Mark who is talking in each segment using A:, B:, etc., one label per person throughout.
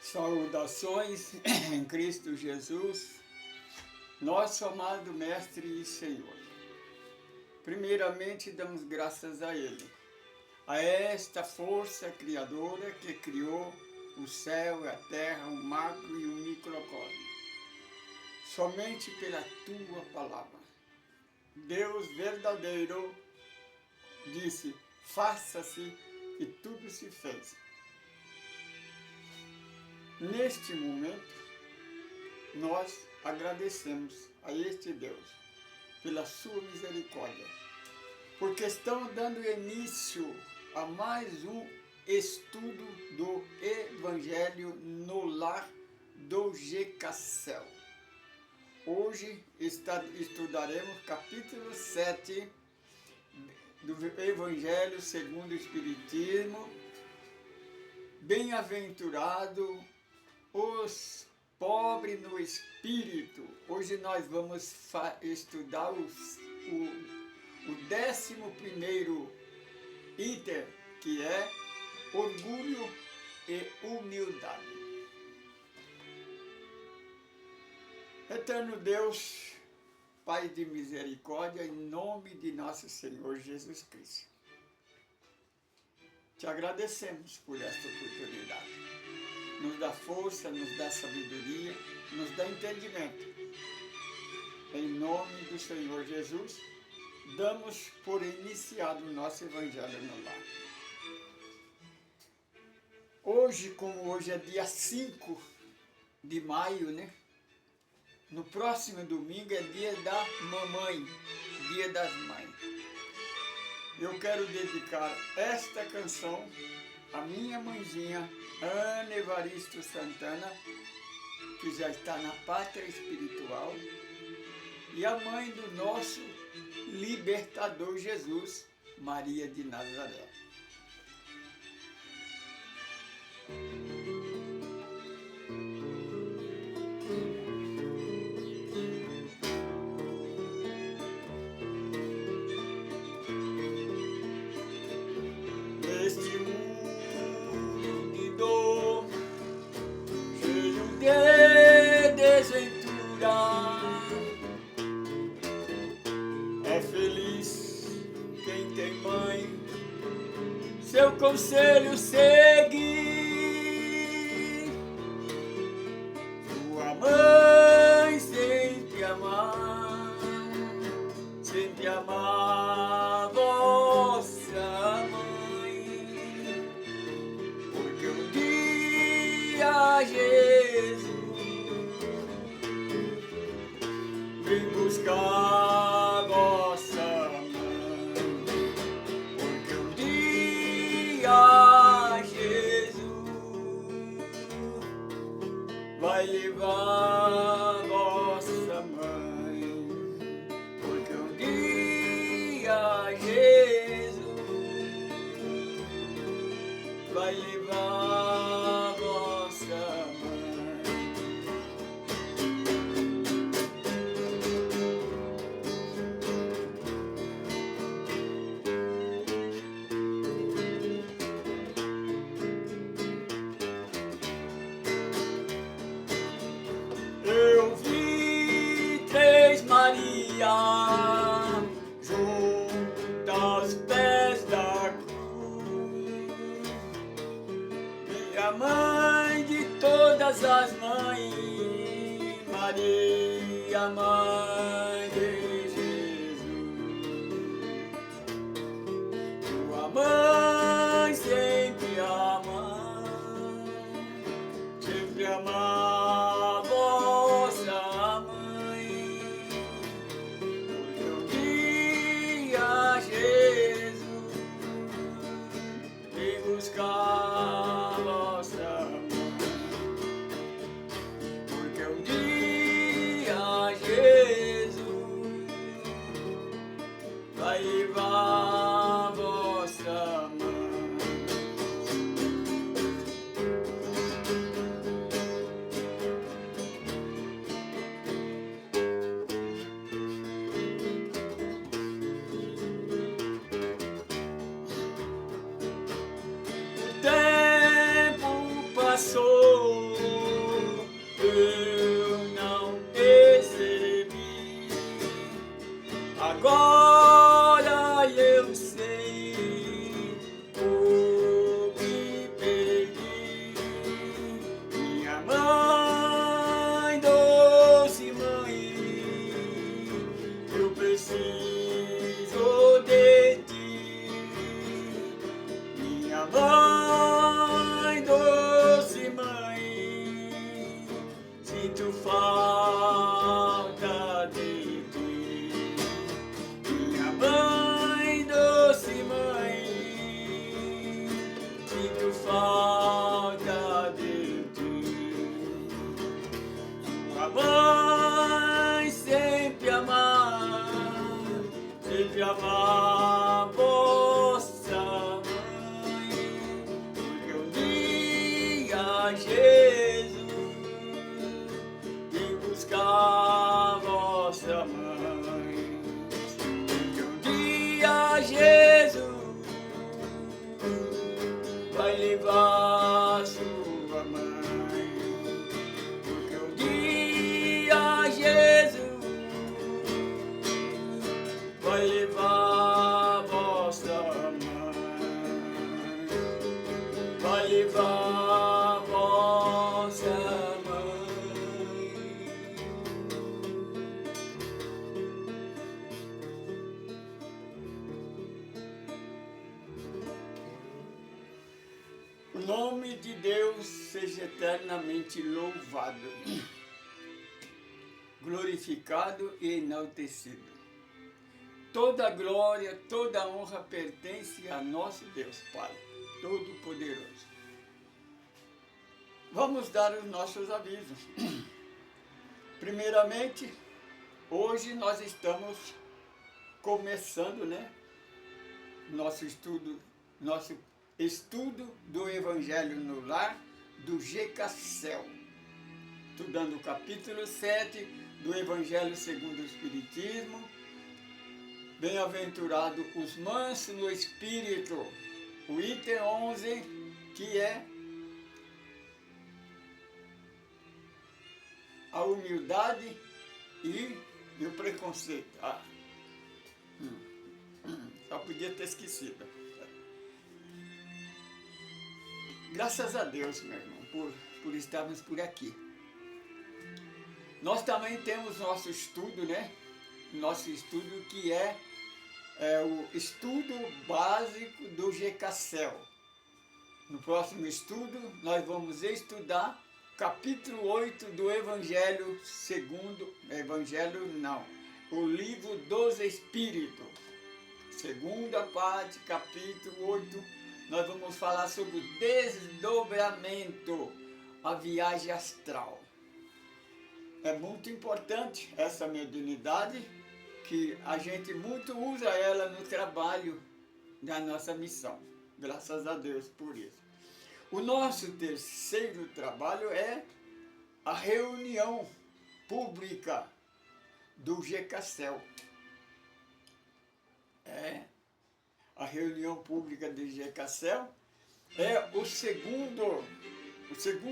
A: Saudações em Cristo Jesus, nosso amado Mestre e Senhor. Primeiramente, damos graças a Ele, a esta força criadora que criou o céu, a terra, o macro e o microcosmo. Somente pela Tua Palavra. Deus verdadeiro disse, faça-se, e tudo se fez. Neste momento, nós agradecemos a este Deus pela sua misericórdia, porque estamos dando início a mais um estudo do Evangelho no Lar do GKCEL. Hoje estudaremos capítulo 7 do Evangelho segundo o Espiritismo. Bem-aventurado os pobres no espírito. Hoje nós vamos estudar o 11º item, que é orgulho e humildade. Eterno Deus, Pai de misericórdia, em nome de nosso Senhor Jesus Cristo, te agradecemos por esta oportunidade. Nos dá força, nos dá sabedoria, nos dá entendimento. Em nome do Senhor Jesus, damos por iniciado o nosso Evangelho no Lar. Hoje, como hoje é dia 5 de maio, né? No próximo domingo é dia da mamãe, dia das mães. Eu quero dedicar esta canção à minha mãezinha, Ana Evaristo Santana, que já está na pátria espiritual, e a mãe do nosso libertador Jesus, Maria de Nazaré. Neste mundo de dor, cheio de desventura, é feliz quem tem mãe, seu conselho seguir. Sua mãe sempre amar vossa mãe, porque um dia Jesus vem buscar vossa mãe, porque um dia Jesus vai levar vossa mãe, porque um dia Jesus vai levar vossa mãe. Eu vi três Maria junto aos pés da cruz, minha mãe de todas as mães, Maria, mãe de Jesus. Tua mãe sempre ama vossa mãe, porque um dia Jesus vem buscar vossa mãe, porque um dia Jesus vai levar vossa mãe. Agora eu sei, oh, me perdi. Minha mãe, doce mãe, eu preciso de ti. Minha mãe, doce mãe, sinto falta de ti. Minha mãe, doce mãe, sinto falta de ti. Sua mãe sempre amar vossa mãe, porque um dia Jesus vem buscar vossa mãe, porque um dia Jesus vai levar sua mãe, porque um dia Jesus vai levar vossa mãe, vai levar vossa mãe. O nome de Deus seja eternamente louvado, glorificado e enaltecido. Toda glória, toda honra pertence a nosso Deus Pai, Todo-Poderoso. Vamos dar os nossos avisos. Primeiramente, hoje nós estamos começando, nosso estudo do Evangelho no Lar do GECACEL, estudando o capítulo 7 do Evangelho segundo o Espiritismo. Bem-aventurado os mansos no espírito, o item 11, que é a humildade e o preconceito. Só podia ter esquecido. Graças a Deus, meu irmão, por estarmos por aqui. Nós também temos nosso estudo, Nosso estudo que é o estudo básico do GECACEL. No próximo estudo, nós vamos estudar capítulo 8 do o Livro dos Espíritos. Segunda parte, capítulo 8, nós vamos falar sobre o desdobramento, a viagem astral. É muito importante essa mediunidade, que a gente muito usa ela no trabalho da nossa missão. Graças a Deus por isso. O nosso terceiro trabalho é a reunião pública do GECACEL. A reunião pública do GECACEL é o segundo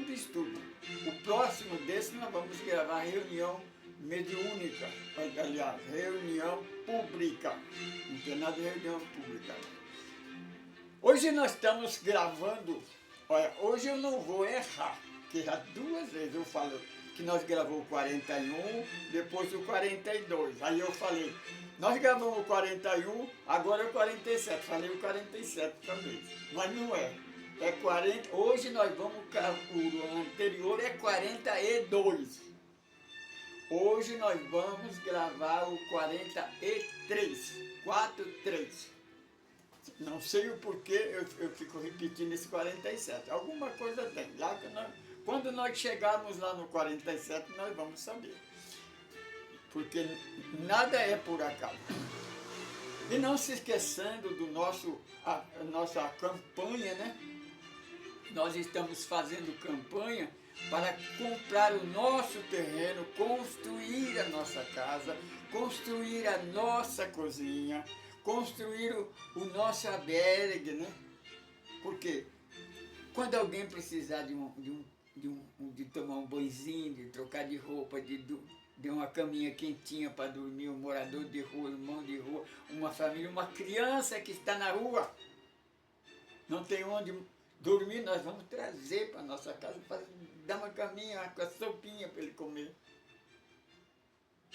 A: estudo. O próximo desse nós vamos gravar a reunião mediúnica, aliás, reunião pública. Não tem nada de reunião pública. Hoje nós estamos gravando, olha, hoje eu não vou errar, porque já 2 vezes eu falo que nós gravamos o 41, depois o 42. Aí eu falei, nós gravamos o 41, agora é o 47. Falei o 47 também, mas não é. É 40, hoje nós vamos, o anterior é 42. Hoje nós vamos gravar o 43, 43. Não sei o porquê eu fico repetindo esse 47. Alguma coisa tem. Lá que quando nós chegarmos lá no 47, nós vamos saber. Porque nada é por acaso. E não se esquecendo do nossa campanha, Nós estamos fazendo campanha para comprar o nosso terreno, construir a nossa casa, construir a nossa cozinha, construir o nosso albergue, Porque quando alguém precisar de tomar um banhozinho, de trocar de roupa, de uma caminha quentinha para dormir, um morador de rua, irmão de uma família, uma criança que está na rua, não tem onde dormir, nós vamos trazer para a nossa casa, para dar uma caminha com a sopinha para ele comer.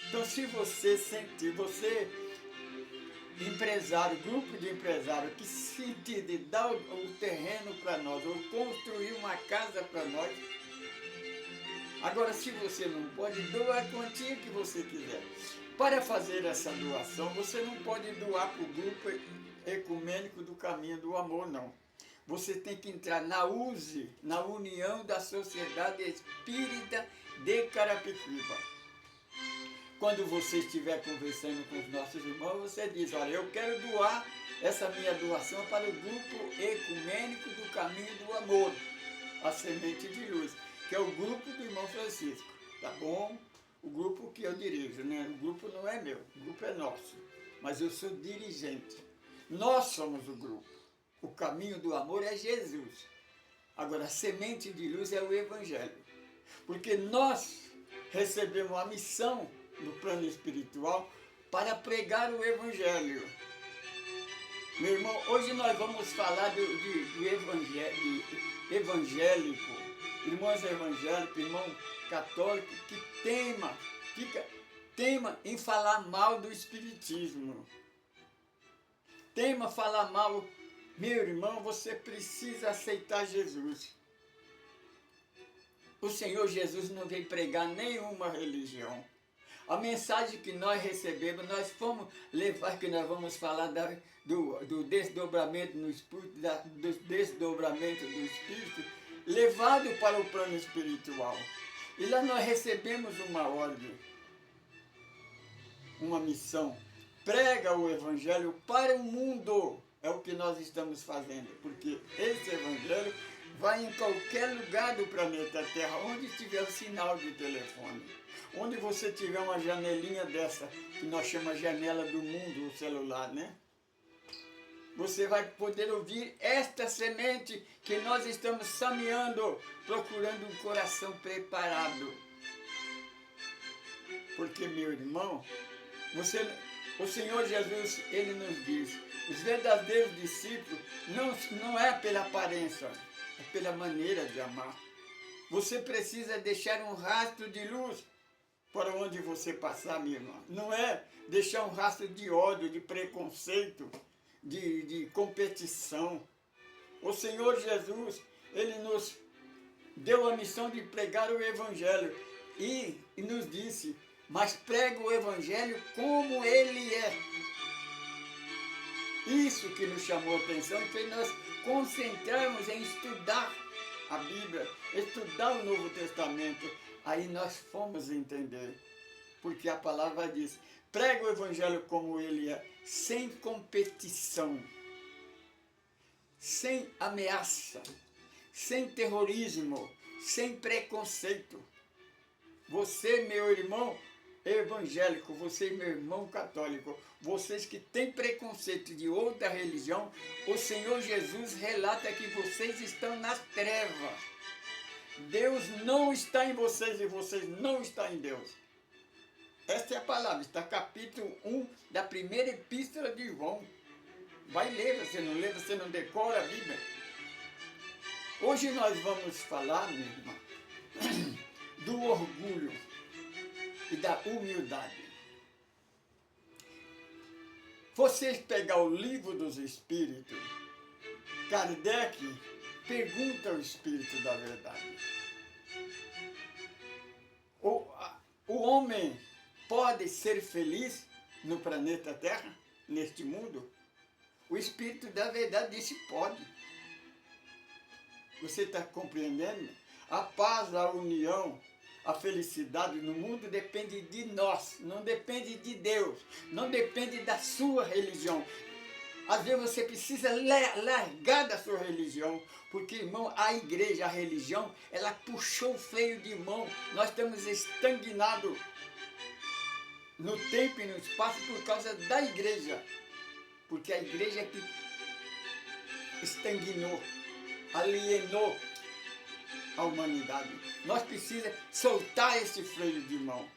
A: Então, se você sentir, você, empresário, grupo de empresários, que sentir de dar o terreno para nós, ou construir uma casa para nós, agora, se você não pode, doar a quantia que você quiser. Para fazer essa doação, você não pode doar para o grupo ecumênico do Caminho do Amor, não. Você tem que entrar na USE, na União da Sociedade Espírita de Carapicuíba. Quando você estiver conversando com os nossos irmãos, você diz, olha, eu quero doar essa minha doação para o grupo ecumênico do Caminho do Amor, a Semente de Luz, que é o grupo do irmão Francisco, tá bom? O grupo que eu dirijo, né? O grupo não é meu, o grupo é nosso, mas eu sou dirigente. Nós somos o grupo. O Caminho do Amor é Jesus. Agora, a Semente de Luz é o Evangelho. Porque nós recebemos a missão no plano espiritual para pregar o Evangelho. Meu irmão, hoje nós vamos falar do evangélico, irmãos evangélicos, irmão católico, que tema em falar mal do Espiritismo. Tema falar mal. Meu irmão, você precisa aceitar Jesus. O Senhor Jesus não veio pregar nenhuma religião. A mensagem que nós recebemos, nós fomos levar, que nós vamos falar do desdobramento no Espírito, do desdobramento do Espírito, levado para o plano espiritual. E lá nós recebemos uma ordem, uma missão. Prega o Evangelho para o mundo. É o que nós estamos fazendo, porque esse Evangelho vai em qualquer lugar do planeta Terra, onde tiver o sinal de telefone, onde você tiver uma janelinha dessa, que nós chamamos janela do mundo, o celular, né? Você vai poder ouvir esta semente que nós estamos semeando, procurando um coração preparado. Porque, meu irmão, o Senhor Jesus, Ele nos diz, os verdadeiros discípulos não é pela aparência, é pela maneira de amar. Você precisa deixar um rastro de luz para onde você passar, minha irmã. Não é deixar um rastro de ódio, de preconceito, de competição. O Senhor Jesus, Ele nos deu a missão de pregar o Evangelho e nos disse, mas prega o Evangelho como ele é. Isso que nos chamou a atenção e fez nós concentrarmos em estudar a Bíblia, estudar o Novo Testamento. Aí nós fomos entender, porque a palavra diz, prega o Evangelho como ele é, sem competição, sem ameaça, sem terrorismo, sem preconceito. Você, meu irmão evangélico, você, meu irmão católico, vocês que têm preconceito de outra religião, o Senhor Jesus relata que vocês estão nas trevas. Deus não está em vocês e vocês não estão em Deus. Esta é a palavra, está capítulo 1 da primeira epístola de João. Vai ler, você não lê, você não decora a Bíblia. Hoje nós vamos falar, minha irmã, do orgulho e da humildade. Vocês pegar o livro dos Espíritos, Kardec pergunta ao Espírito da Verdade. O homem pode ser feliz no planeta Terra, neste mundo? O Espírito da Verdade disse pode. Você está compreendendo? A paz, a união, a felicidade no mundo depende de nós, não depende de Deus, não depende da sua religião. Às vezes você precisa largar da sua religião, porque, irmão, a igreja, a religião, ela puxou o freio de mão. Nós estamos estagnados no tempo e no espaço por causa da igreja, porque a igreja é que estagnou, alienou a humanidade. Nós precisamos soltar esse freio de mão.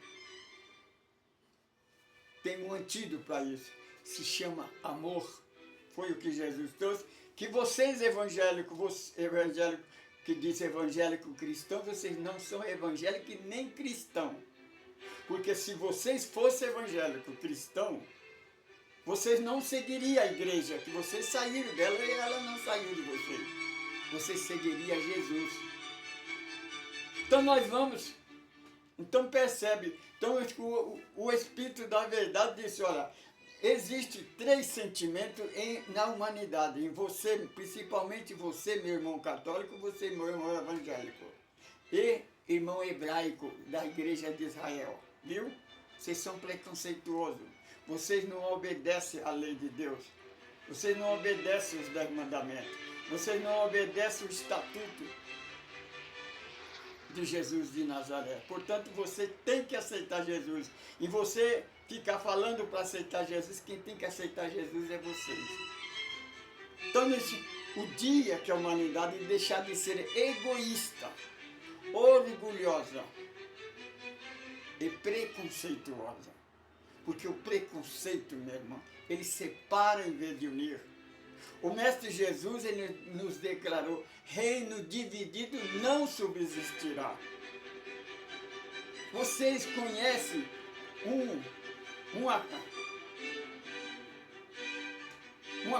A: Tem um antídoto para isso. se chama amor. Foi o que Jesus trouxe. Que vocês evangélicos que dizem evangélico cristão, vocês não são evangélicos e nem cristão. Porque se vocês fossem evangélico cristão, vocês não seguiriam a igreja, que vocês saíram dela e ela não saiu de vocês. Vocês seguiriam Jesus. Então nós vamos, então percebe, então o Espírito da Verdade disse, olha, existe 3 sentimentos na humanidade, em você, principalmente você, meu irmão católico, você, meu irmão evangélico, e irmão hebraico da igreja de Israel, viu? Vocês são preconceituosos, vocês não obedecem à lei de Deus, vocês não obedecem os 10 mandamentos, vocês não obedecem o estatuto de Jesus de Nazaré. Portanto, você tem que aceitar Jesus. E você ficar falando para aceitar Jesus, quem tem que aceitar Jesus é vocês. Então, o dia que a humanidade deixar de ser egoísta, orgulhosa e preconceituosa, porque o preconceito, meu irmão, ele separa em vez de unir. O Mestre Jesus, ele nos declarou, reino dividido não subsistirá. Vocês conhecem uma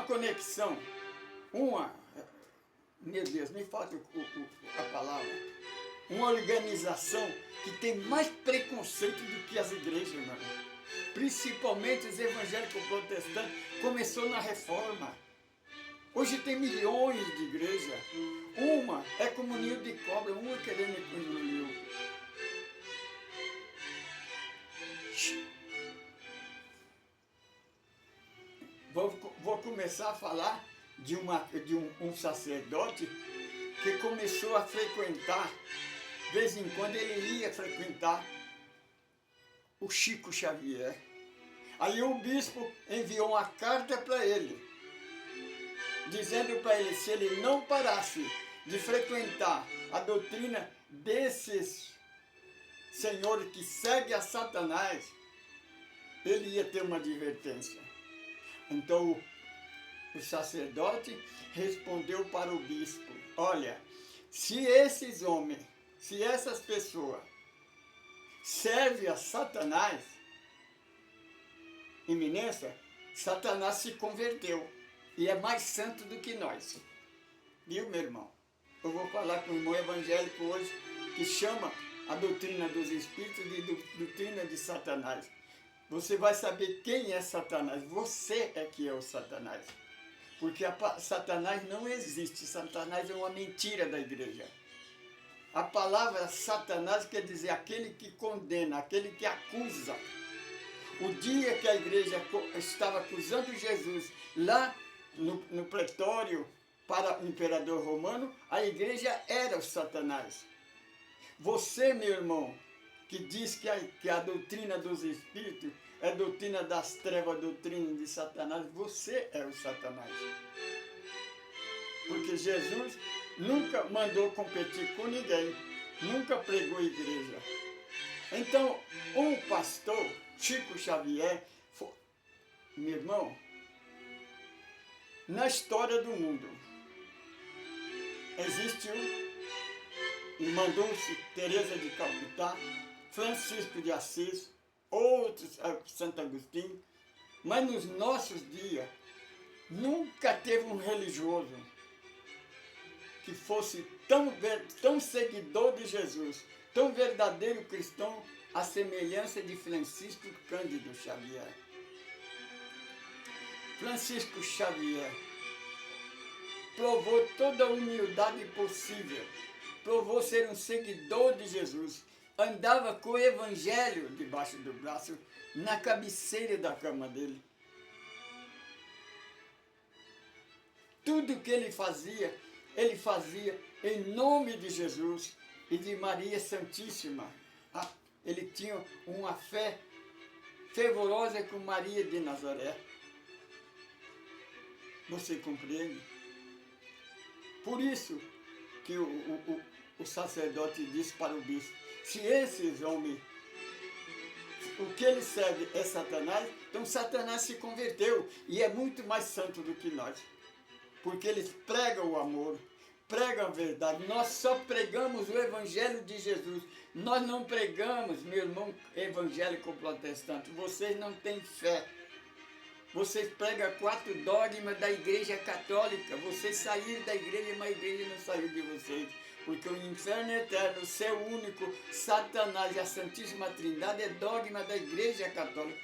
A: conexão, meu Deus, me falta a palavra, uma organização que tem mais preconceito do que as igrejas, meu irmão. Principalmente os evangélicos protestantes, começou na Reforma. Hoje tem milhões de igrejas. Uma é como ninho de cobra, uma querendo engolir. Vou começar a falar de um sacerdote que começou a frequentar, de vez em quando ele ia frequentar o Chico Xavier. Aí o bispo enviou uma carta para ele, dizendo para ele, se ele não parasse de frequentar a doutrina desses senhores que seguem a Satanás, ele ia ter uma advertência. Então o sacerdote respondeu para o bispo, olha, se esses homens, se essas pessoas servem a Satanás, eminência, Satanás se converteu. E é mais santo do que nós. Viu, meu irmão? Eu vou falar com o irmão evangélico hoje, que chama a doutrina dos espíritos de doutrina de Satanás. Você vai saber quem é Satanás. Você é que é o Satanás. Porque Satanás não existe. Satanás é uma mentira da igreja. A palavra Satanás quer dizer aquele que condena, aquele que acusa. O dia que a igreja estava acusando Jesus lá no pretório para o imperador romano, a igreja era o Satanás. Você, meu irmão, que diz que a doutrina dos espíritos é a doutrina das trevas, a doutrina de Satanás, você é o Satanás. Porque Jesus nunca mandou competir com ninguém, nunca pregou igreja. Então, um pastor, Chico Xavier, meu irmão, na história do mundo, existe mandou-se Teresa de Calcutá, Francisco de Assis, outros, Santo Agostinho, mas nos nossos dias, nunca teve um religioso que fosse tão seguidor de Jesus, tão verdadeiro cristão, à semelhança de Francisco Cândido Xavier. Francisco Xavier provou toda a humildade possível, provou ser um seguidor de Jesus, andava com o evangelho debaixo do braço, na cabeceira da cama dele. Tudo que ele fazia em nome de Jesus e de Maria Santíssima. Ele tinha uma fé fervorosa com Maria de Nazaré. Você compreende? Por isso que o sacerdote disse para o bispo, se esses homens o que ele segue é Satanás, então Satanás se converteu e é muito mais santo do que nós. Porque eles pregam o amor, pregam a verdade. Nós só pregamos o Evangelho de Jesus. Nós não pregamos, meu irmão evangélico protestante, vocês não têm fé. Vocês pregam 4 dogmas da Igreja Católica. Vocês saíram da igreja, mas a igreja não saiu de vocês. Porque o inferno eterno, o céu único, Satanás e a Santíssima Trindade é dogma da Igreja Católica.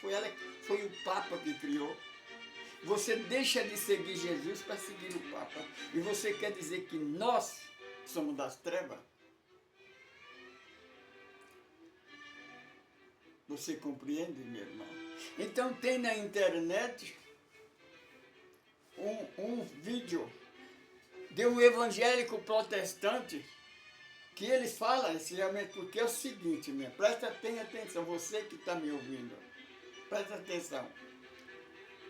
A: Foi o Papa que criou. Você deixa de seguir Jesus para seguir o Papa. E você quer dizer que nós somos das trevas? Você compreende, meu irmão? Então tem na internet um vídeo de um evangélico protestante que ele fala realmente, porque é o seguinte, presta atenção, você que está me ouvindo, presta atenção.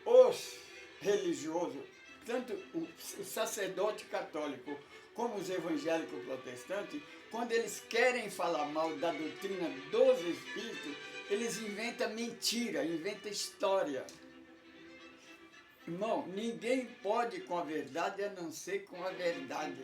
A: Os religiosos, tanto o sacerdote católico como os evangélicos protestantes, quando eles querem falar mal da doutrina dos espíritos, eles inventam mentira, inventam história. Irmão, ninguém pode com a verdade a não ser com a verdade.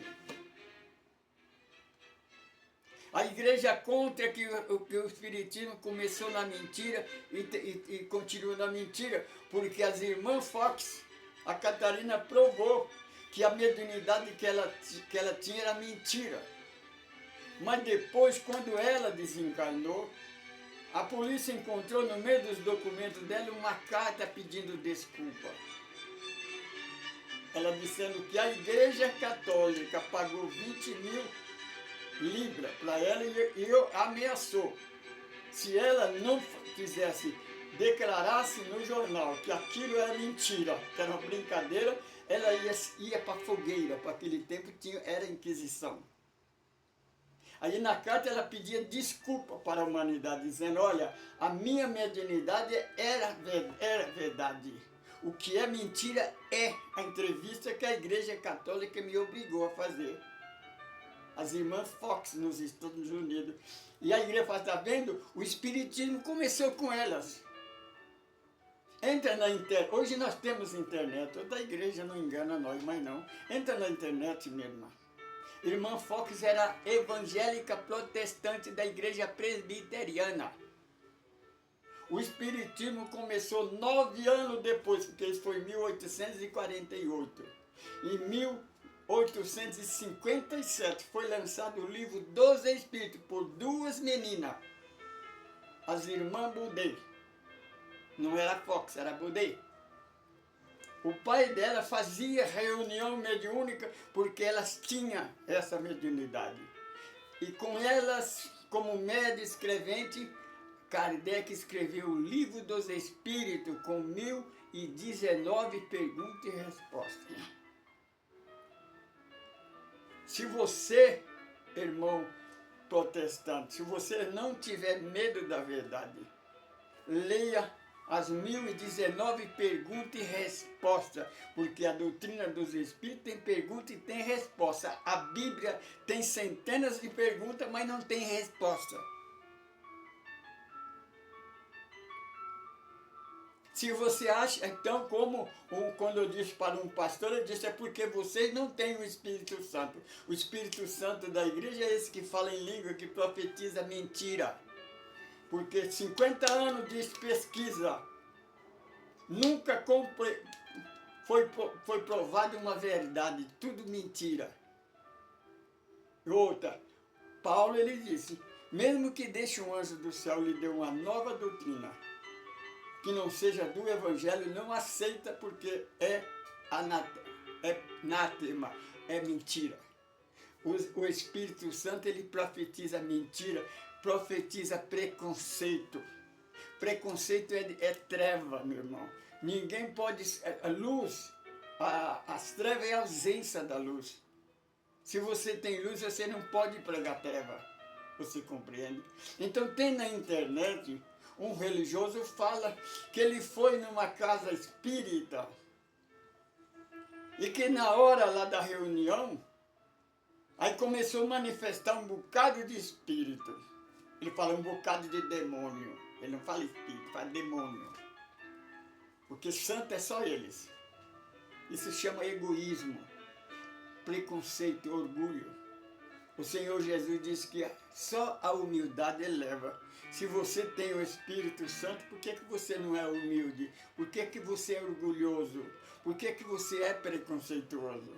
A: A igreja conta que o espiritismo começou na mentira e continua na mentira, porque as irmãs Fox, a Catarina provou que a mediunidade que ela tinha era mentira. Mas depois, quando ela desencarnou, a polícia encontrou no meio dos documentos dela uma carta pedindo desculpa. Ela dizendo que a Igreja Católica pagou 20 mil libras para ela e ameaçou. Se ela não fizesse, declarasse no jornal que aquilo era mentira, que era uma brincadeira, ela ia para a fogueira, para aquele tempo era Inquisição. Aí na carta ela pedia desculpa para a humanidade, dizendo, olha, a minha mediunidade era verdade. O que é mentira é a entrevista que a Igreja Católica me obrigou a fazer. As irmãs Fox nos Estados Unidos. E a igreja fala, está vendo? O espiritismo começou com elas. Entra na internet. Hoje nós temos internet. Toda a igreja não engana nós, mas não. Entra na internet, minha irmã. Irmã Fox era evangélica protestante da igreja presbiteriana. O espiritismo começou 9 anos depois, porque isso foi em 1848. Em 1857 foi lançado o livro dos Espíritos por 2 meninas, as irmãs Boudet. Não era Fox, era Boudet. O pai dela fazia reunião mediúnica porque elas tinham essa mediunidade. E com elas, como médio escrevente, Kardec escreveu o Livro dos Espíritos com 1019 perguntas e respostas. Se você, irmão protestante, se você não tiver medo da verdade, leia as 1019 perguntas e respostas, porque a doutrina dos Espíritos tem pergunta e tem resposta. A Bíblia tem centenas de perguntas, mas não tem resposta. Se você acha, então, quando eu disse para um pastor, eu disse, é porque vocês não têm o Espírito Santo. O Espírito Santo da igreja é esse que fala em língua, que profetiza mentira. Porque 50 anos de pesquisa, nunca foi provada uma verdade, tudo mentira. Outra, Paulo ele disse, mesmo que deixe um anjo do céu lhe dê uma nova doutrina, que não seja do Evangelho, não aceita porque é anátema, é mentira. O Espírito Santo, ele profetiza mentira, profetiza preconceito. Preconceito é treva, meu irmão. Ninguém pode... A luz, as trevas é a ausência da luz. Se você tem luz, você não pode pregar treva. Você compreende? Então tem na internet... Um religioso fala que ele foi numa casa espírita e que na hora lá da reunião, aí começou a manifestar um bocado de espírito. Ele fala um bocado de demônio. Ele não fala espírito, fala demônio. Porque santo é só eles. Isso chama egoísmo, preconceito, orgulho. O Senhor Jesus disse que só a humildade eleva. Se você tem o Espírito Santo, por que você não é humilde? Por que você é orgulhoso? Por que você é preconceituoso?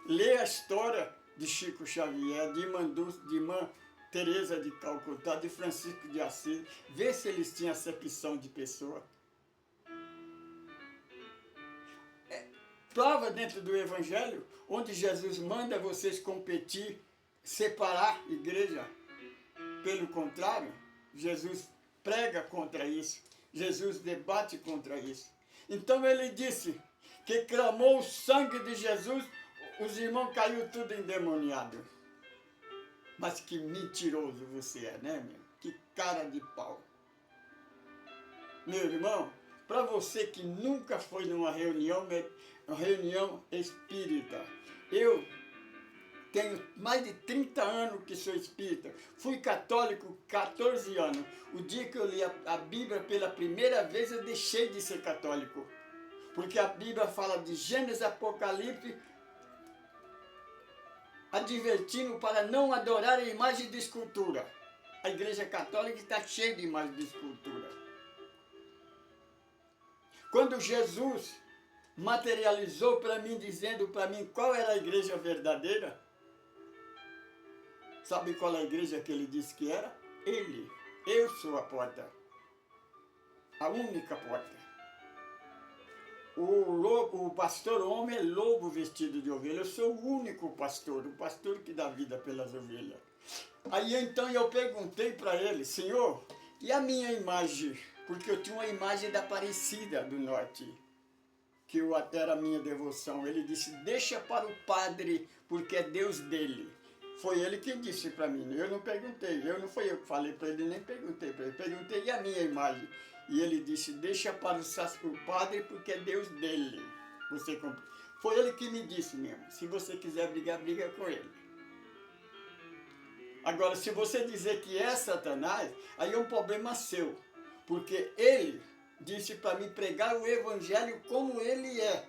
A: Lê a história de Chico Xavier, de irmã Teresa de Calcutá, de Francisco de Assis. Vê se eles tinham acepção de pessoa. Prova dentro do Evangelho, onde Jesus manda vocês competir, separar igreja. Pelo contrário, Jesus prega contra isso. Jesus debate contra isso. Então ele disse que clamou o sangue de Jesus, os irmãos caiu tudo endemoniado. Mas que mentiroso você é, né, meu? Que cara de pau. Meu irmão, para você que nunca foi numa reunião espírita, eu tenho mais de 30 anos que sou espírita, fui católico 14 anos. O dia que eu li a Bíblia pela primeira vez, eu deixei de ser católico. Porque a Bíblia fala de Gênesis, Apocalipse, advertindo para não adorar a imagem de escultura. A Igreja Católica está cheia de imagem de escultura. Quando Jesus materializou para mim, dizendo para mim qual era a igreja verdadeira, sabe qual é a igreja que ele disse que era? Ele. Eu sou a porta. A única porta. O pastor homem é lobo vestido de ovelha. Eu sou o único pastor, o pastor que dá vida pelas ovelhas. Aí então eu perguntei para ele, Senhor, e a minha imagem? Porque eu tinha uma imagem da Aparecida do Norte, que era a minha devoção. Ele disse, deixa para o padre, porque é Deus dele. Foi ele que disse para mim, eu não perguntei, não foi eu que falei para ele, nem perguntei para ele. Perguntei, e a minha imagem? E ele disse, deixa para o padre, porque é Deus dele. Foi ele que me disse mesmo, se você quiser brigar, briga com ele. Agora, se você dizer que é Satanás, aí é um problema seu. Porque ele disse para mim pregar o evangelho como ele é.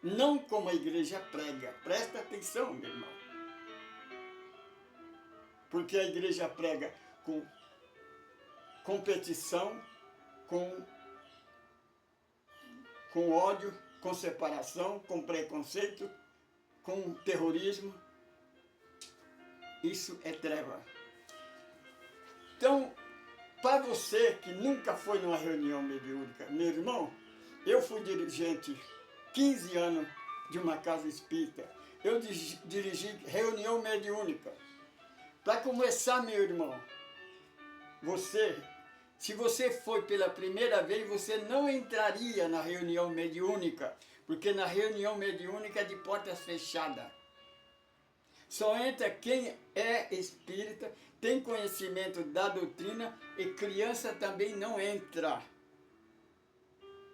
A: Não como a igreja prega. Presta atenção, meu irmão. Porque a igreja prega com competição, com ódio, com separação, com preconceito, com terrorismo. Isso é treva. Então, para você que nunca foi numa reunião mediúnica, meu irmão, eu fui dirigente 15 anos de uma casa espírita. Eu dirigi reunião mediúnica. Para começar, meu irmão, se você foi pela primeira vez, você não entraria na reunião mediúnica, porque na reunião mediúnica é de portas fechadas. Só entra quem é espírita, tem conhecimento da doutrina, e criança também não entra.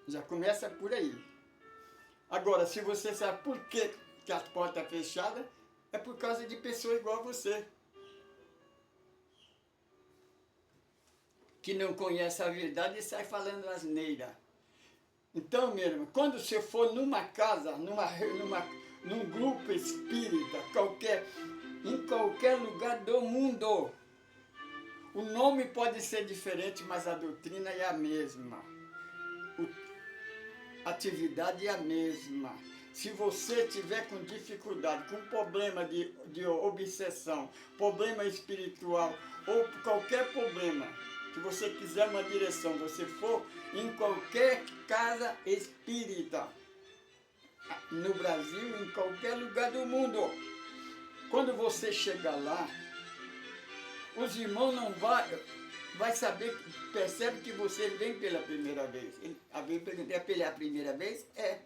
A: Já começa por aí. Agora, se você sabe por que as portas fechadas, é por causa de pessoas igual a você, que não conhece a verdade e sai falando asneira. Então, meu irmão, quando você for numa casa, num grupo espírita, em qualquer lugar do mundo, o nome pode ser diferente, mas a doutrina é a mesma. A atividade é a mesma. Se você tiver com dificuldade, com problema de obsessão, problema espiritual, ou qualquer problema, que você quiser uma direção, você for em qualquer casa espírita, no Brasil, em qualquer lugar do mundo, quando você chegar lá, os irmãos não vai saber, percebe que você vem pela primeira vez. Alguém pergunta, é pela primeira vez? É.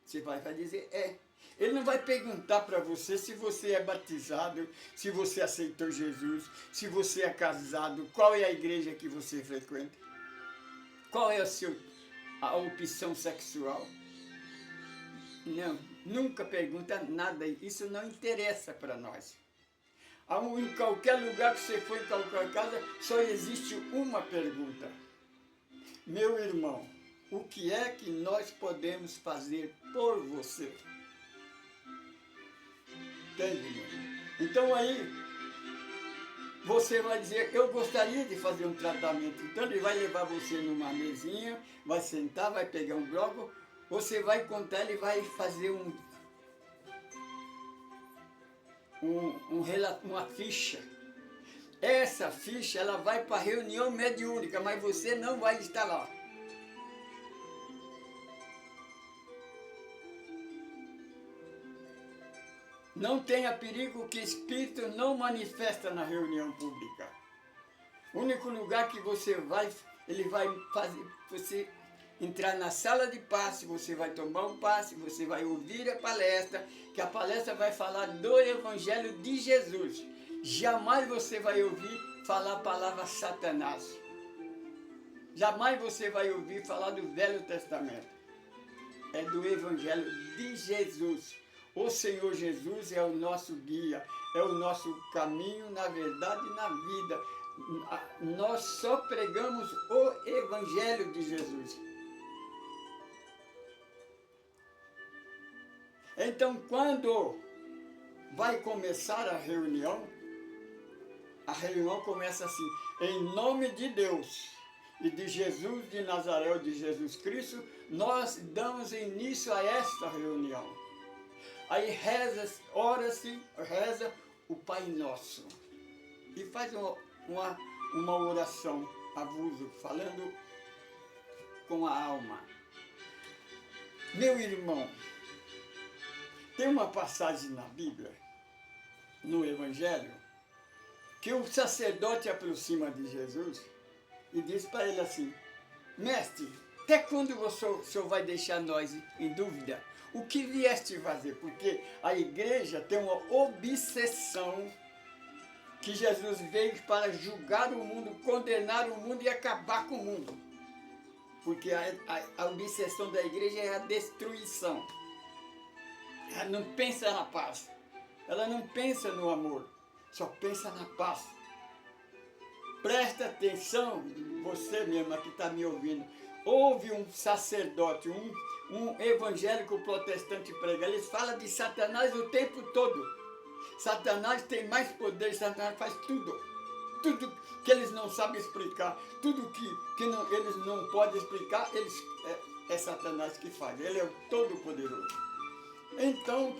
A: Você vai dizer, é. Ele não vai perguntar para você se você é batizado, se você aceitou Jesus, se você é casado, qual é a igreja que você frequenta, qual é a opção sexual. Não, nunca pergunta nada, isso não interessa para nós. Em qualquer lugar que você for, em qualquer casa, só existe uma pergunta. Meu irmão, o que é que nós podemos fazer por você? Entende, meu irmão? Então aí, você vai dizer, eu gostaria de fazer um tratamento. Então ele vai levar você numa mesinha, vai sentar, vai pegar um bloco, você vai contar, ele vai fazer uma ficha. Essa ficha, ela vai para a reunião mediúnica, mas você não vai estar lá. Não tenha perigo que espírito não manifesta na reunião pública. O único lugar que você vai, ele vai fazer você entrar na sala de passe, você vai tomar um passe, você vai ouvir a palestra, que a palestra vai falar do Evangelho de Jesus. Jamais você vai ouvir falar a palavra Satanás. Jamais você vai ouvir falar do Velho Testamento. É do Evangelho de Jesus. O Senhor Jesus é o nosso guia, é o nosso caminho, na verdade e na vida. Nós só pregamos o Evangelho de Jesus. Então, quando vai começar a reunião começa assim, em nome de Deus e de Jesus de Nazaré, de Jesus Cristo, nós damos início a esta reunião. Aí reza o Pai Nosso e faz uma oração avulso, falando com a alma. Meu irmão, tem uma passagem na Bíblia, no Evangelho, que o sacerdote aproxima de Jesus e diz para ele assim, mestre, até quando o senhor vai deixar nós em dúvida? O que vieste fazer? Porque a igreja tem uma obsessão que Jesus veio para julgar o mundo, condenar o mundo e acabar com o mundo. Porque a obsessão da igreja é a destruição. Ela não pensa na paz. Ela não pensa no amor. Só pensa na paz. Presta atenção, você mesma que está me ouvindo. Houve um sacerdote, um evangélico protestante prega. Eles falam de Satanás o tempo todo. Satanás tem mais poder, Satanás faz tudo. Tudo que eles não sabem explicar, tudo que eles não podem explicar, é Satanás que faz. Ele é o Todo-Poderoso. Então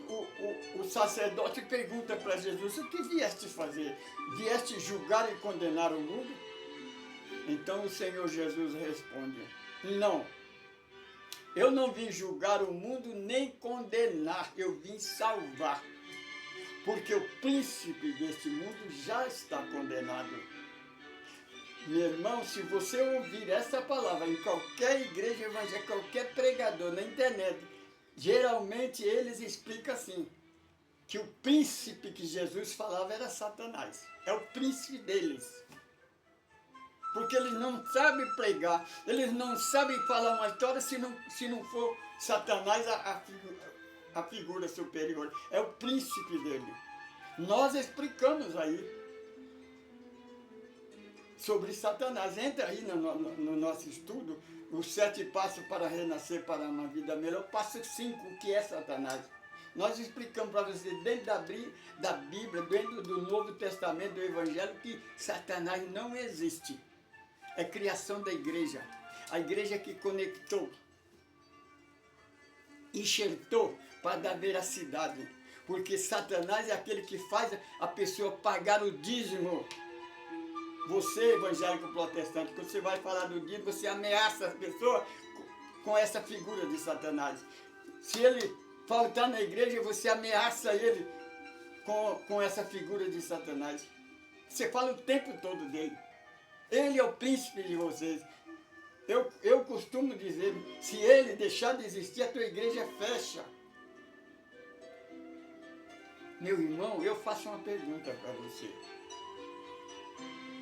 A: o sacerdote pergunta para Jesus, o que vieste fazer? Vieste julgar e condenar o mundo? Então o Senhor Jesus responde, não, eu não vim julgar o mundo nem condenar, eu vim salvar. Porque o príncipe deste mundo já está condenado. Meu irmão, se você ouvir essa palavra em qualquer igreja evangélica, qualquer pregador na internet, geralmente eles explicam assim, que o príncipe que Jesus falava era Satanás. É o príncipe deles. Porque eles não sabem pregar, eles não sabem falar uma história se não for Satanás a figura superior. É o príncipe dele. Nós explicamos aí sobre Satanás. Entra aí no nosso estudo, os 7 passos para renascer para uma vida melhor, passo 5, o que é Satanás. Nós explicamos para você dentro da Bíblia, dentro do Novo Testamento, do Evangelho, que Satanás não existe. É criação da igreja. A igreja que conectou, enxertou para dar veracidade. Porque Satanás é aquele que faz a pessoa pagar o dízimo. Você, evangélico protestante, quando você vai falar do dízimo, você ameaça as pessoas com essa figura de Satanás. Se ele faltar na igreja, você ameaça ele com essa figura de Satanás. Você fala o tempo todo dele. Ele é o príncipe de vocês. Eu costumo dizer, se ele deixar de existir, a tua igreja fecha. Meu irmão, eu faço uma pergunta para você.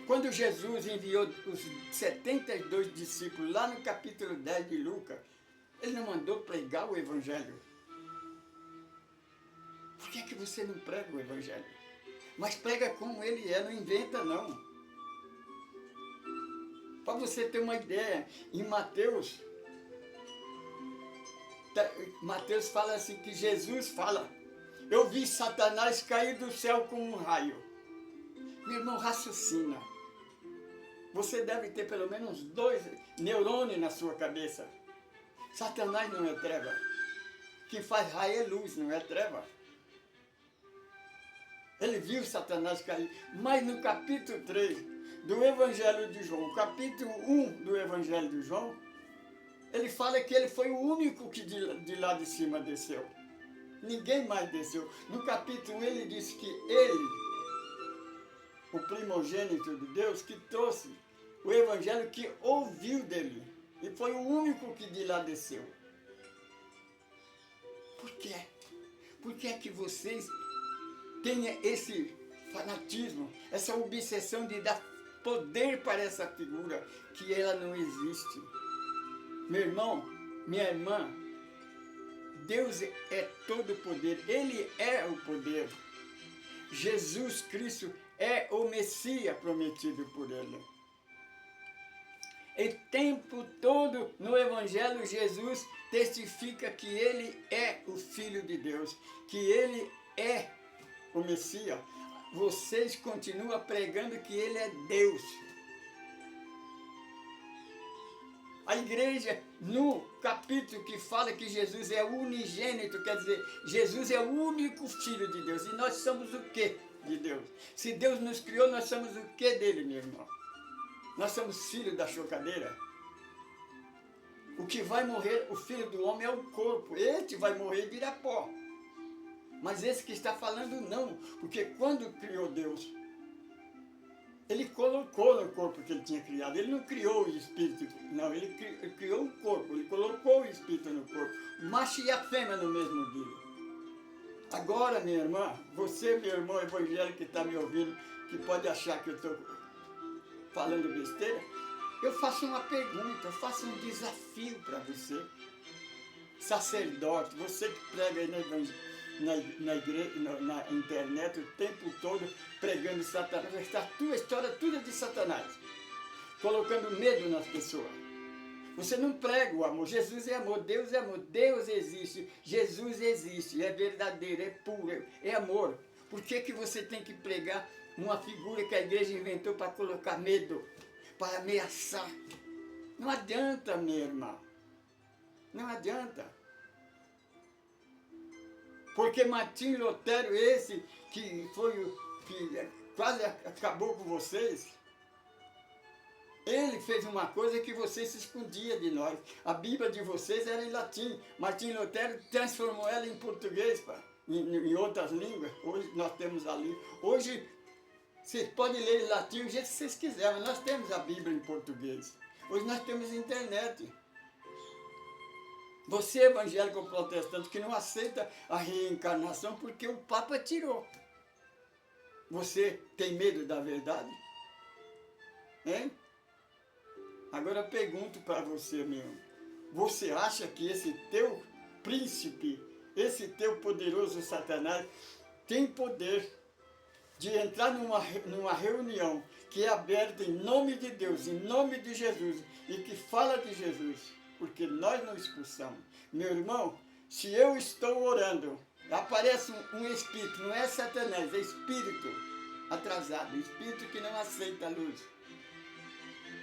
A: Quando Jesus enviou os 72 discípulos lá no capítulo 10 de Lucas, ele não mandou pregar o Evangelho. Por que você não prega o Evangelho? Mas prega como ele é, não inventa não. Para você ter uma ideia, em Mateus, Mateus fala assim, que Jesus fala, eu vi Satanás cair do céu como um raio. Meu irmão, raciocina. Você deve ter pelo menos 2 neurônios na sua cabeça. Satanás não é treva. Quem faz raio é luz, não é treva. Ele viu Satanás cair. Mas no capítulo 3 do Evangelho de João, capítulo 1 do Evangelho de João, ele fala que ele foi o único que de lá de cima desceu. Ninguém mais desceu. No capítulo 1 ele disse que ele, o primogênito de Deus, que trouxe o Evangelho, que ouviu dele. E foi o único que de lá desceu. Por quê? Por que é que vocês têm esse fanatismo, essa obsessão de dar poder para essa figura, que ela não existe? Meu irmão, minha irmã, Deus é todo poder, Ele é o poder. Jesus Cristo é o Messias prometido por Ele. E o tempo todo no Evangelho Jesus testifica que Ele é o Filho de Deus, que Ele é o Messias. Vocês continuam pregando que Ele é Deus. A igreja, no capítulo que fala que Jesus é unigênito, quer dizer, Jesus é o único Filho de Deus. E nós somos o quê de Deus? Se Deus nos criou, nós somos o quê dele, meu irmão? Nós somos filhos da chocadeira. O que vai morrer, o filho do homem é o corpo. Este vai morrer e virar pó. Mas esse que está falando não, porque quando criou Deus, Ele colocou no corpo que Ele tinha criado. Ele não criou o espírito, não, Ele criou o corpo, Ele colocou o espírito no corpo. O macho e a fêmea no mesmo dia. Agora, minha irmã, você, meu irmão evangélico que está me ouvindo, que pode achar que eu estou falando besteira, eu faço uma pergunta, eu faço um desafio para você, sacerdote, você que prega aí na igreja, na internet o tempo todo pregando Satanás, a tua história tudo é de Satanás, colocando medo nas pessoas. Você não prega o amor. Jesus é amor, Deus existe, Jesus existe, é verdadeiro, é puro, é amor. Por que que você tem que pregar uma figura que a igreja inventou para colocar medo, para ameaçar? Não adianta, minha irmã. Não adianta. Porque Martim Lutero, esse que foi o que quase acabou com vocês, ele fez uma coisa que vocês se escondiam de nós. A Bíblia de vocês era em latim. Martim Lutero transformou ela em português, em outras línguas. Hoje nós temos ali. Hoje vocês podem ler em latim o jeito que vocês quiserem, mas nós temos a Bíblia em português. Hoje nós temos internet. Você, evangélico protestante, que não aceita a reencarnação porque o Papa tirou. Você tem medo da verdade? Hein? Agora eu pergunto para você mesmo. Você acha que esse teu príncipe, esse teu poderoso Satanás, tem poder de entrar numa reunião que é aberta em nome de Deus, em nome de Jesus, e que fala de Jesus, porque nós não expulsamos. Meu irmão, se eu estou orando, aparece um espírito, não é Satanás, é espírito atrasado, espírito que não aceita a luz.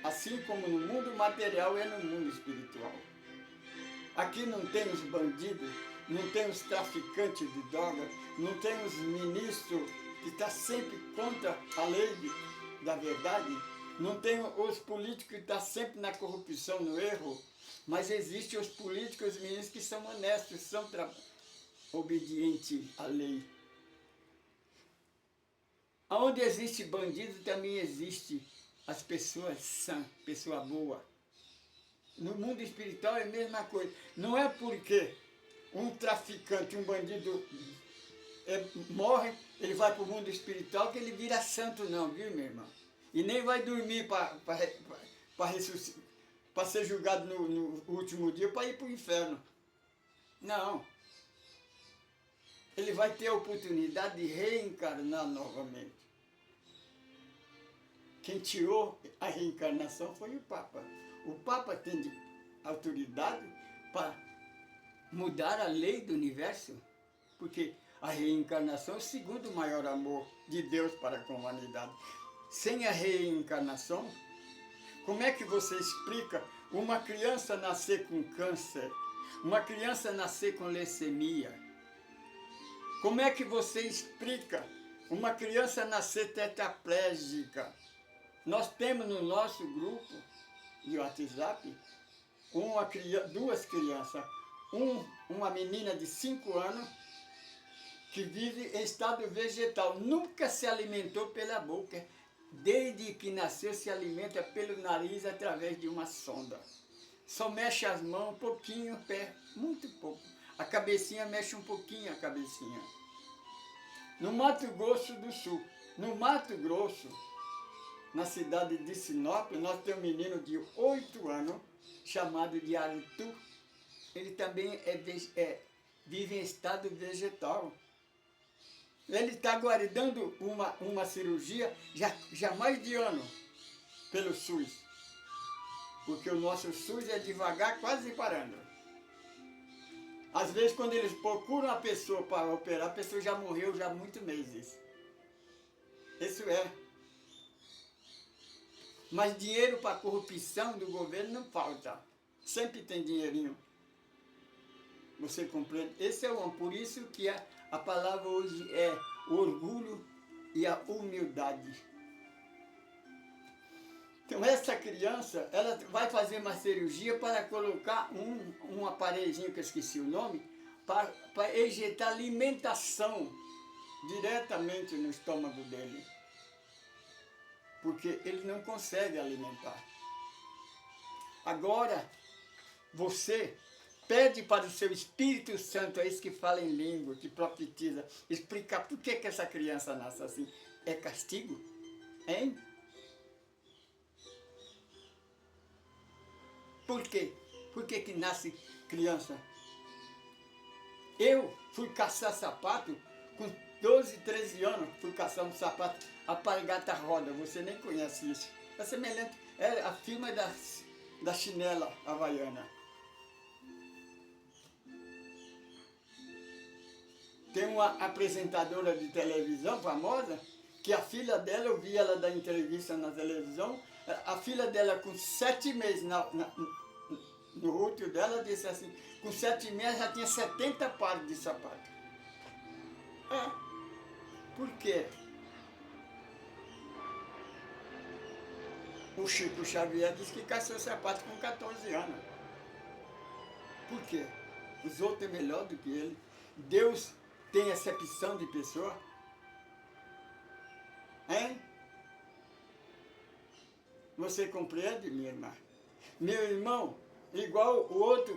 A: Assim como no mundo material é no mundo espiritual. Aqui não tem os bandidos, não tem os traficantes de droga, não tem os ministros que estão sempre contra a lei da verdade, não tem os políticos que estão sempre na corrupção, no erro, mas existem os políticos e os ministros que são honestos, são obedientes à lei. Onde existe bandido também existe as pessoas sãs, pessoa boa. No mundo espiritual é a mesma coisa. Não é porque um traficante, um bandido morre, ele vai para o mundo espiritual que ele vira santo não, viu, meu irmão? E nem vai dormir para ser julgado no último dia, para ir para o inferno. Não. ele vai ter a oportunidade de reencarnar novamente. Quem tirou a reencarnação foi o Papa. O Papa tem autoridade para mudar a lei do universo, porque a reencarnação é o segundo maior amor de Deus para com a humanidade. Sem a reencarnação, como é que você explica uma criança nascer com câncer, uma criança nascer com leucemia? Como é que você explica uma criança nascer tetraplégica? Nós temos no nosso grupo de WhatsApp duas crianças. Uma menina de 5 anos que vive em estado vegetal, nunca se alimentou pela boca. Desde que nasceu se alimenta pelo nariz através de uma sonda. Só mexe as mãos um pouquinho, o pé, muito pouco. A cabecinha mexe um pouquinho a cabecinha. No Mato Grosso do Sul, no Mato Grosso, na cidade de Sinop, nós temos um menino de 8 anos, chamado de Arthur. Ele também vive em estado vegetal. Ele está aguardando uma cirurgia já mais de ano pelo SUS. Porque o nosso SUS é devagar, quase parando. Às vezes, quando eles procuram a pessoa para operar, a pessoa já morreu já há muitos meses. Isso é. Mas dinheiro para a corrupção do governo não falta. Sempre tem dinheirinho. Você compreende? Esse é o homem. Por isso que a palavra hoje é o orgulho e a humildade. Então essa criança, ela vai fazer uma cirurgia para colocar um aparelhinho, que eu esqueci o nome, para injetar alimentação diretamente no estômago dele. Porque ele não consegue alimentar. Agora, você pede para o seu Espírito Santo, é esse que fala em língua, que profetiza, explicar por que essa criança nasce assim. É castigo? Hein? Por quê? Por que nasce criança? Eu fui caçar sapato com 12, 13 anos, fui caçar um sapato alpargata roda, você nem conhece isso. É semelhante, é a firma da chinela havaiana. Tem uma apresentadora de televisão famosa, que a filha dela, eu vi ela dar entrevista na televisão, a filha dela com 7 meses no útero dela, disse assim, com 7 meses já tinha 70 pares de sapato. Por quê? O Chico Xavier disse que caçou sapato com 14 anos. Por quê? Os outros é melhor do que ele. Deus tem acepção de pessoa? Hein? Você compreende, minha irmã? Meu irmão, igual o outro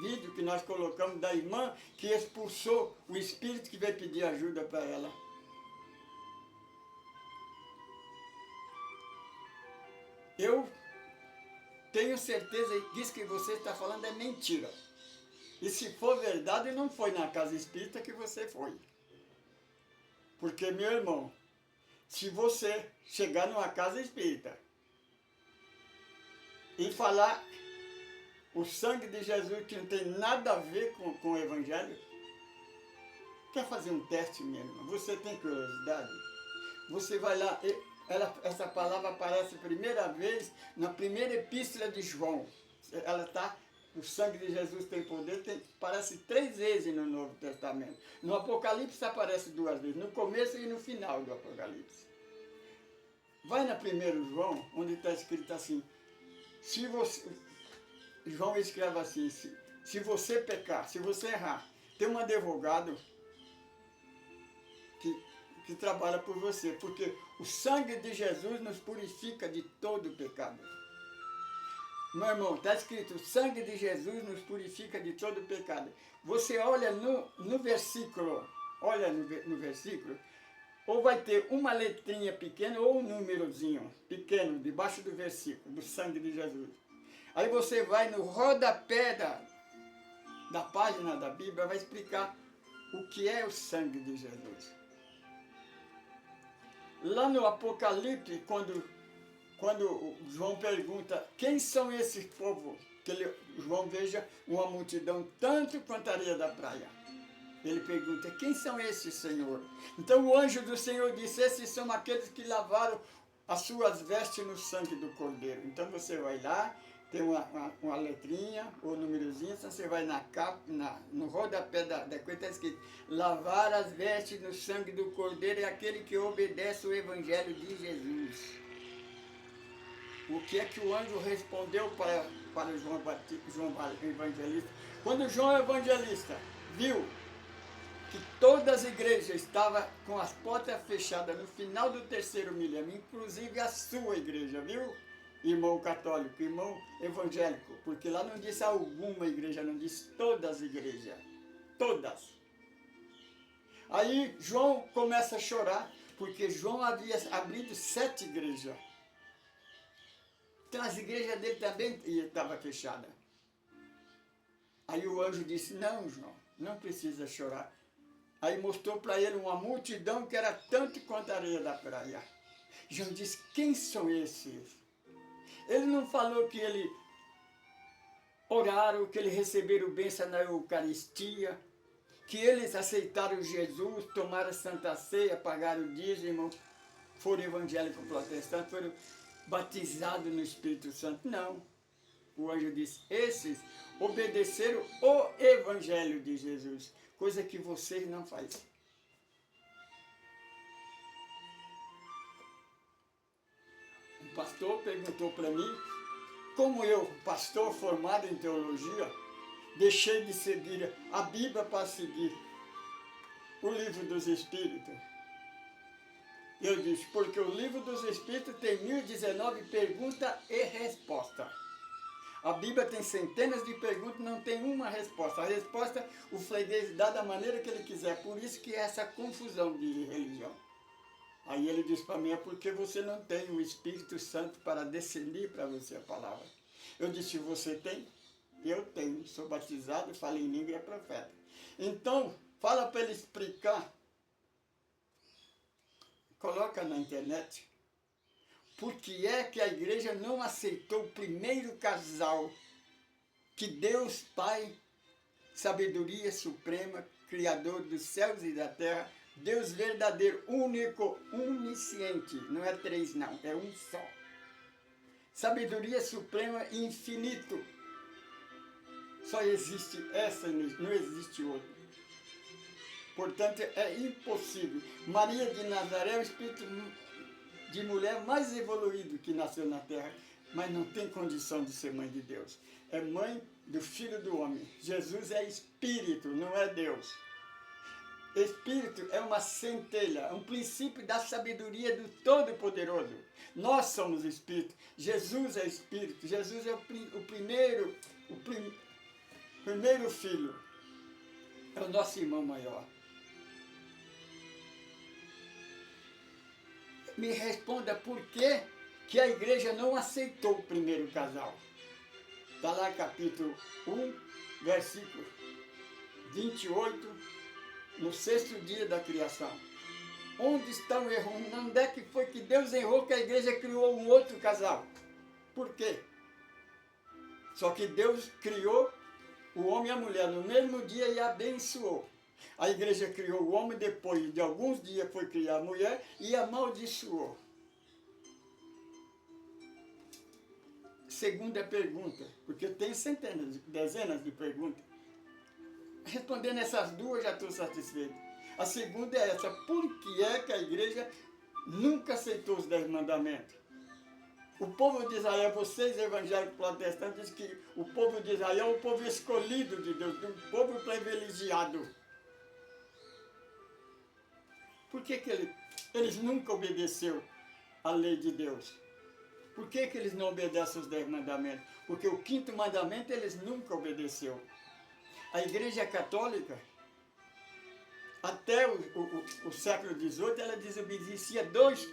A: vídeo que nós colocamos da irmã que expulsou o espírito que veio pedir ajuda para ela. Eu tenho certeza que isso que você está falando é mentira. E se for verdade, não foi na casa espírita que você foi. Porque, meu irmão, se você chegar numa casa espírita e falar o sangue de Jesus que não tem nada a ver com o Evangelho, quer fazer um teste, minha irmã? Você tem curiosidade? Você vai lá, essa palavra aparece a primeira vez na primeira epístola de João. Ela está... O sangue de Jesus tem poder, aparece 3 vezes no Novo Testamento. No Apocalipse aparece 2 vezes, no começo e no final do Apocalipse. Vai na 1 João, onde está escrito assim, João escreve assim, se você pecar, se você errar, tem um advogado que trabalha por você, porque o sangue de Jesus nos purifica de todo pecado. Meu irmão, está escrito, o sangue de Jesus nos purifica de todo pecado. Você olha no versículo, ou vai ter uma letrinha pequena ou um númerozinho pequeno debaixo do versículo, do sangue de Jesus. Aí você vai no rodapé da página da Bíblia, vai explicar o que é o sangue de Jesus. Lá no Apocalipse, quando João pergunta quem são esses povos, João veja uma multidão tanto quanto a areia da praia. Ele pergunta, quem são esses, Senhor? Então o anjo do Senhor disse, esses são aqueles que lavaram as suas vestes no sangue do Cordeiro. Então você vai lá, tem uma letrinha ou númerozinho, então você vai na capa, no rodapé da coisa, está escrito, lavar as vestes no sangue do Cordeiro é aquele que obedece o Evangelho de Jesus. O que é que o anjo respondeu para João Evangelista? Quando João Evangelista viu que todas as igrejas estavam com as portas fechadas no final do terceiro milênio, inclusive a sua igreja, viu? Irmão católico, irmão evangélico, porque lá não disse alguma igreja, não disse todas as igrejas, todas. Aí João começa a chorar, porque João havia abrido 7 igrejas. Então as igrejas dele também estavam fechadas. Aí o anjo disse, não, João, não precisa chorar. Aí mostrou para ele uma multidão que era tanto quanto a areia da praia. João disse, quem são esses? Ele não falou que eles oraram, que eles receberam bênção na Eucaristia, que eles aceitaram Jesus, tomaram a Santa Ceia, pagaram o dízimo, foram evangélicos protestantes, foram batizados no Espírito Santo. Não. O anjo disse, esses obedeceram o Evangelho de Jesus, coisa que vocês não fazem. Um pastor perguntou para mim, como eu, pastor formado em teologia, deixei de seguir a Bíblia para seguir o Livro dos Espíritos. Eu disse, porque o Livro dos Espíritos tem 1019 perguntas e respostas. A Bíblia tem centenas de perguntas, não tem uma resposta. A resposta o freguês dá da maneira que ele quiser. Por isso que é essa confusão de religião. Aí ele disse para mim, é porque você não tem o Espírito Santo para descender para você a palavra. Eu disse, você tem? Eu tenho. Sou batizado, falo em língua e é profeta. Então, fala para ele explicar. Coloca na internet. Por que é que a igreja não aceitou o primeiro casal que Deus Pai, sabedoria suprema, Criador dos céus e da terra, Deus verdadeiro, único, onisciente, não é 3 não, é um só. Sabedoria suprema e infinito. Só existe essa, não existe outra. Portanto, é impossível. Maria de Nazaré é o espírito de mulher mais evoluído que nasceu na terra, mas não tem condição de ser mãe de Deus. É mãe do Filho do Homem. Jesus é espírito, não é Deus. Espírito é uma centelha, é um princípio da sabedoria do Todo-Poderoso. Nós somos espírito, Jesus é espírito, Jesus é o primeiro filho, é o nosso irmão maior. Me responda por que a igreja não aceitou o primeiro casal. Está lá capítulo 1, versículo 28, no 6º dia da criação. Onde está o erro? Onde é que foi que Deus errou que a igreja criou um outro casal? Por quê? Só que Deus criou o homem e a mulher no mesmo dia e abençoou. A igreja criou o homem, depois de alguns dias foi criar a mulher e amaldiçoou. Segunda pergunta, porque tem centenas, dezenas de perguntas. Respondendo essas duas, já estou satisfeito. A segunda é essa, por que é que a igreja nunca aceitou os 10 mandamentos? O povo de Israel, vocês evangélicos protestantes, dizem que o povo de Israel é o povo escolhido de Deus, um povo privilegiado. Por que eles nunca obedeceram à lei de Deus? Por que eles não obedecem os 10 mandamentos? Porque o 5º mandamento eles nunca obedeceram. A Igreja Católica, até o século XVIII, ela desobedecia 2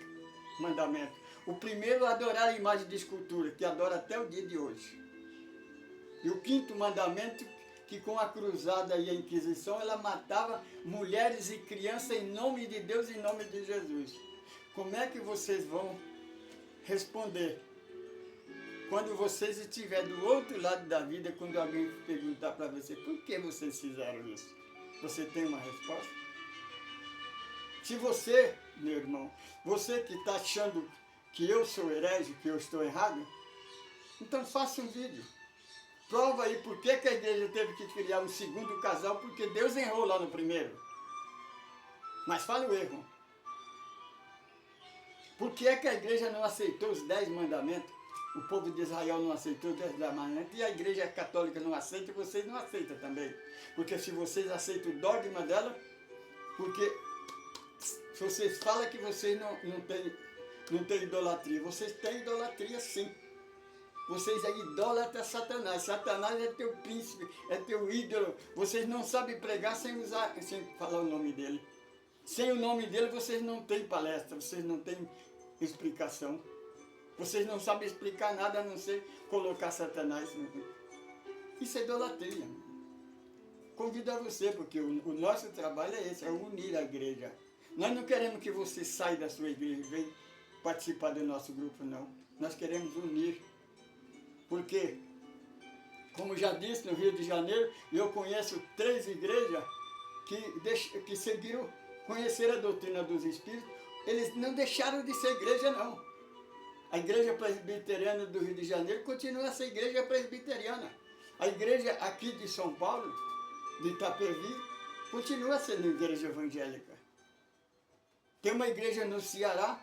A: mandamentos. O primeiro, adorar a imagem de escultura, que adora até o dia de hoje. E o 5º mandamento, que com a cruzada e a Inquisição ela matava mulheres e crianças em nome de Deus, em nome de Jesus. Como é que vocês vão responder quando vocês estiverem do outro lado da vida, quando alguém perguntar para você, por que vocês fizeram isso? Você tem uma resposta? Se você, meu irmão, você que está achando que eu sou herege, que eu estou errado, então faça um vídeo. Prova aí por que a igreja teve que criar um segundo casal, porque Deus errou lá no primeiro. Mas fale o erro. Por que a igreja não aceitou os 10 mandamentos? O povo de Israel não aceitou os 10 mandamentos e a igreja católica não aceita e vocês não aceitam também. Porque se vocês aceitam o dogma dela, porque se vocês falam que vocês não têm idolatria, vocês têm idolatria sim. Vocês é idólatra Satanás. Satanás é teu príncipe, é teu ídolo. Vocês não sabem pregar sem falar o nome dele. Sem o nome dele vocês não têm palestra, vocês não têm explicação. Vocês não sabem explicar nada a não ser colocar Satanás. Isso é idolatria. Convido a você, porque o nosso trabalho é esse, é unir a igreja. Nós não queremos que você saia da sua igreja e venha participar do nosso grupo, não. Nós queremos unir. Porque, como já disse, no Rio de Janeiro, eu conheço 3 igrejas que seguiram, conheceram a doutrina dos Espíritos. Eles não deixaram de ser igreja, não. A igreja presbiteriana do Rio de Janeiro continua a ser igreja presbiteriana. A igreja aqui de São Paulo, de Itapevi, continua sendo igreja evangélica. Tem uma igreja no Ceará,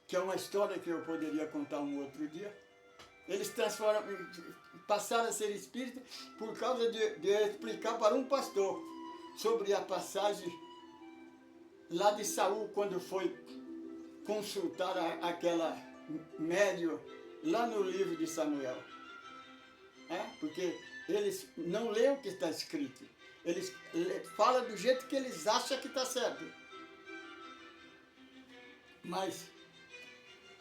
A: que é uma história que eu poderia contar um outro dia. Eles passaram a ser espíritas por causa de explicar para um pastor sobre a passagem lá de Saul, quando foi consultar aquela médium lá no livro de Samuel. Porque eles não leem o que está escrito. Eles falam do jeito que eles acham que está certo. Mas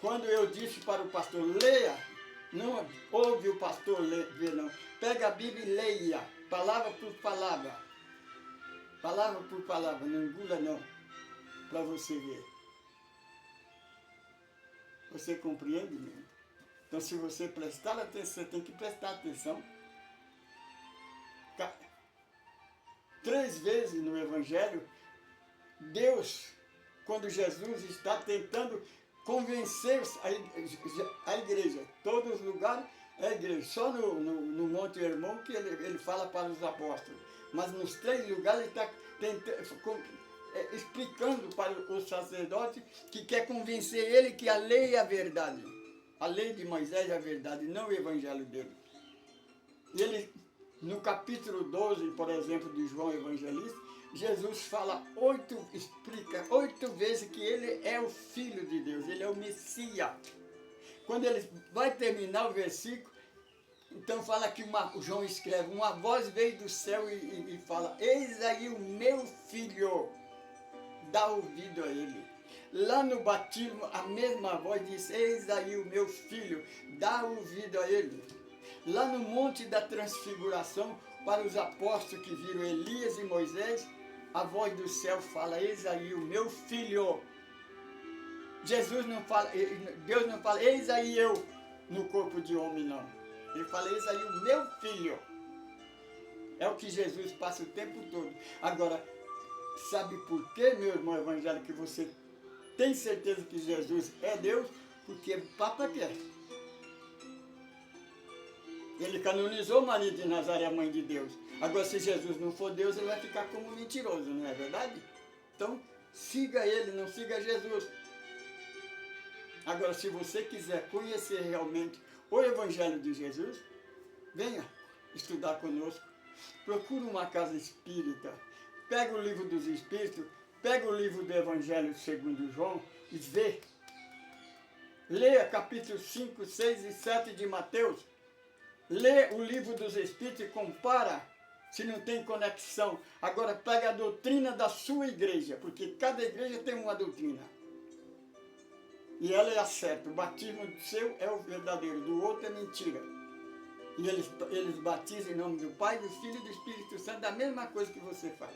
A: quando eu disse para o pastor, leia, não ouve o pastor ver, não. Pega a Bíblia e leia, palavra por palavra. Palavra por palavra, não engula não, para você ver. Você compreende, meu? Então, se você prestar atenção, você tem que prestar atenção. 3 vezes no Evangelho, Deus, quando Jesus está tentando convencer a igreja, todos os lugares é a igreja, só no Monte Hermon que ele fala para os apóstolos, mas nos 3 lugares ele está explicando para o sacerdote que quer convencer ele que a lei é a verdade, a lei de Moisés é a verdade, não o evangelho dele. E ele, no capítulo 12, por exemplo, de João Evangelista, Jesus explica 8 vezes que ele é o Filho de Deus, ele é o Messias. Quando ele vai terminar o versículo, então fala que o João escreve, uma voz veio do céu e fala, eis aí o meu filho, dá ouvido a ele. Lá no batismo, a mesma voz diz, eis aí o meu filho, dá ouvido a ele. Lá no Monte da Transfiguração, para os apóstolos que viram Elias e Moisés, a voz do céu fala, eis aí o meu filho. Jesus não fala, Deus não fala, eis aí eu no corpo de homem, não. Ele fala, eis aí o meu filho. É o que Jesus passa o tempo todo. Agora, sabe por que, meu irmão evangélico, que você tem certeza que Jesus é Deus? Porque o Papa quer. Ele canonizou Maria de Nazaré, a mãe de Deus. Agora, se Jesus não for Deus, ele vai ficar como mentiroso, não é verdade? Então, siga ele, não siga Jesus. Agora, se você quiser conhecer realmente o Evangelho de Jesus, venha estudar conosco. Procure uma casa espírita. Pega o livro dos Espíritos, pega o livro do Evangelho segundo João e vê. Leia capítulo 5, 6 e 7 de Mateus. Lê o livro dos Espíritos e compara se não tem conexão. Agora pega a doutrina da sua igreja, porque cada igreja tem uma doutrina. E ela é a certa. O batismo seu é o verdadeiro, do outro é mentira. E eles batizam em nome do Pai, do Filho e do Espírito Santo, da mesma coisa que você faz.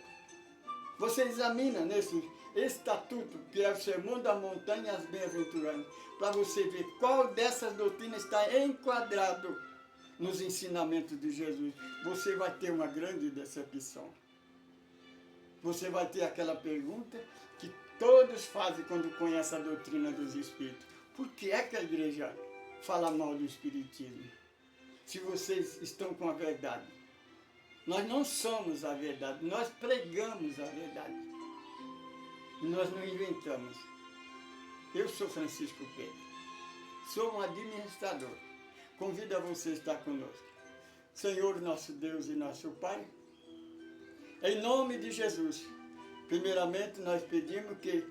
A: Você examina nesse estatuto, que é o Sermão da Montanha e as Bem-aventuranças, para você ver qual dessas doutrinas está enquadrado nos ensinamentos de Jesus. Você vai ter uma grande decepção. Você vai ter aquela pergunta que todos fazem quando conhecem a doutrina dos Espíritos. Por que é que a igreja fala mal do Espiritismo? Se vocês estão com a verdade. Nós não somos a verdade, nós pregamos a verdade. E nós não inventamos. Eu sou Francisco Pedro, sou um administrador. Convido a você a estar conosco. Senhor, nosso Deus e nosso Pai, em nome de Jesus, primeiramente nós pedimos que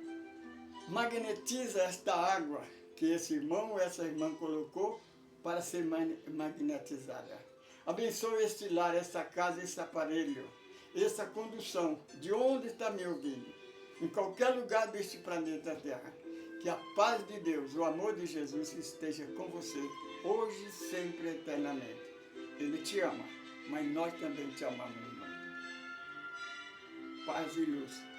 A: magnetiza esta água que esse irmão ou essa irmã colocou para ser magnetizada. Abençoe este lar, esta casa, esse aparelho, essa condução, de onde está me ouvindo, em qualquer lugar deste planeta Terra. Que a paz de Deus, o amor de Jesus esteja com você, hoje, sempre, eternamente. Ele te ama, mas nós também te amamos, irmão. Paz e luz.